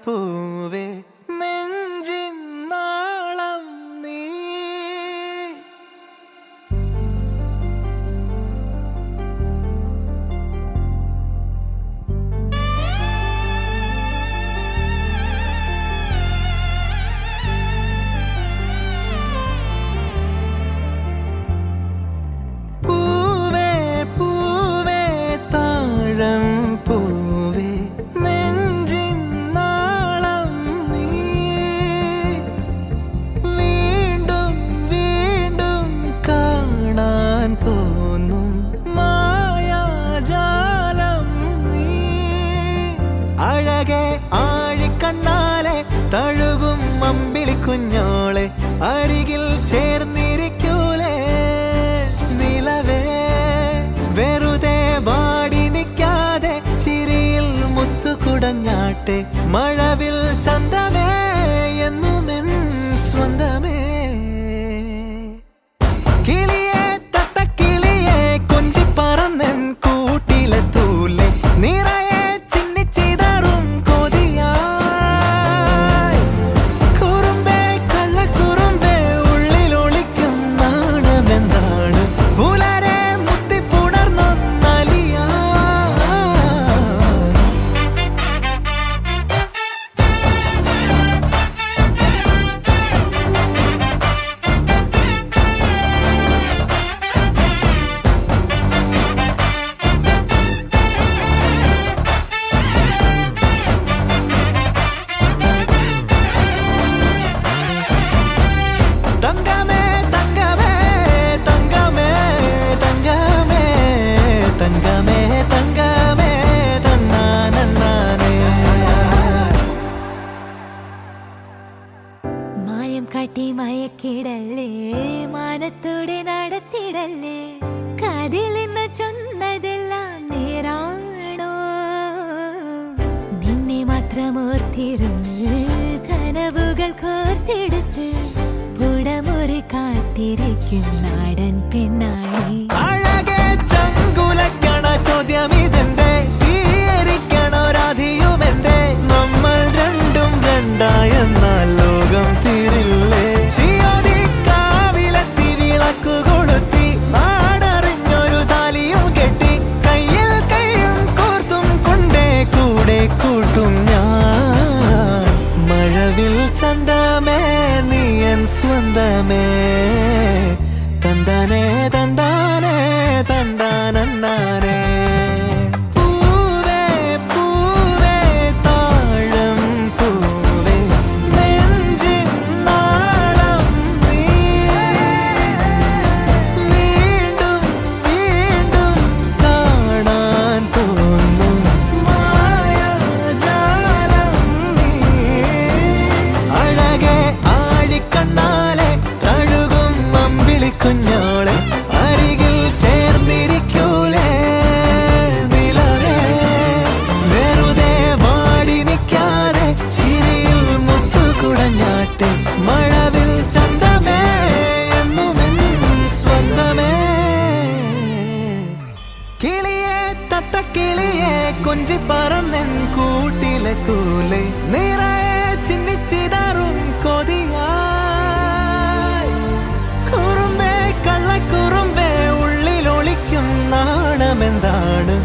പൂവേ നെഞ്ചിൻ നാളം നീ. പൂവേ പൂവേ താഴം പൂവേ നെഞ്ചിൻ നാളം നീ. വീണ്ടും വീണ്ടും കാണാൻ തോന്നും മായാജാലം നീ. അഴകെ ആഴിക്കണ്ണാലെ തഴുകും അമ്പിളിക്കുഞ്ഞോളെ അരികിൽ ചേർന്നിരിക്കൂലേ നിലവേ. വെറുതെ വാടി നിൽക്കാതെ ചിരിയിൽ മുത്തുകുടഞ്ഞാട്ടെ മഴവിൽ ചന്തമേ എന്നുമെൻ സ്വന്തമേ. കിളിയെ തത്തക്കിളിയെ കൊഞ്ചി പറന്നൻ കൂട്ടിലെ തൂലെ നിറയെ ചിന്നിച്ചിതറും കൊതിയായി. കുറുമ്പേ കള്ളക്കുറുമ്പേ ഉള്ളിലൊളിക്കും നാണമെന്താണ് പുലരെ മുത്തിപ്പുണർന്നൊന്നലിയാ. തങ്കമേ തങ്കമേ തങ്കമേ തങ്കമേ തങ്കമേ തങ്കമേ തന്നാനേ. മായം കാട്ടി മയക്കിടല്ലേ മാനത്തോടെ നടത്തിടല്ലേ. കാതിലെന്ന് ചൊന്നതെല്ലാം നേരാണോ? നിന്നെ മാത്രം ഓർത്തിരുന്ന് കനവുകൾ കോർത്തെടുത്ത് പുടമുറി കാത്തിരിക്കും നാടൻ പെണ്ണായി. അഴകെ ചങ്കുലക്കണ ചോദ്യമിതെന്റെ തീയരിക്കണ രാധിയുമെന്റെ. നമ്മൾ രണ്ടും രണ്ടായെന്നാൽ ലോകം തീരില്ലേ. ചിയോതി കാവിലെത്തി വിളക്കു കൊളുത്തി നാടറിഞ്ഞൊരു താലിയും കെട്ടി കയ്യിൽ കയ്യും കോർത്തും കൊണ്ടേ കൂടെ കൂട്ടും ഞാൻ. മഴവിൽ ചന്തമേ നീ എൻ സ്വന്തമേ. തന്താനേ തന്താനേ തന്താനേ. പൂവേ പൂവേ താഴം പൂവേ നെഞ്ചിൻ നാളം നീ. വീണ്ടും വീണ്ടും കാണാൻ തോന്നും മായാജാലം നീ. അഴകെ ആഴിക്കണ്ണാലെ തഴുകും അമ്പിളിക്കുഞ്ഞോളെ അരികിൽ ചേർന്നിരിക്കൂലേ നിലവേ. വെറുതെ വാടി നിൽക്കാതെ ചിരിയിൽ മുത്തുകുടഞ്ഞാട്ടെ മഴവിൽ ചന്തമേ എന്നുമെൻ സ്വന്തമേ. കിളിയെ തത്തക്കിളിയെ കൊഞ്ചി പറന്നൻ കൂട്ടിലെ തൂലെ നിറയെ ചിന്നിച്ചിതറും കൊതിയായി. കുറുമ്പേ കള്ളക്കുറുമ്പേ ഉള്ളിലൊളിക്കും നാണമെന്താണ്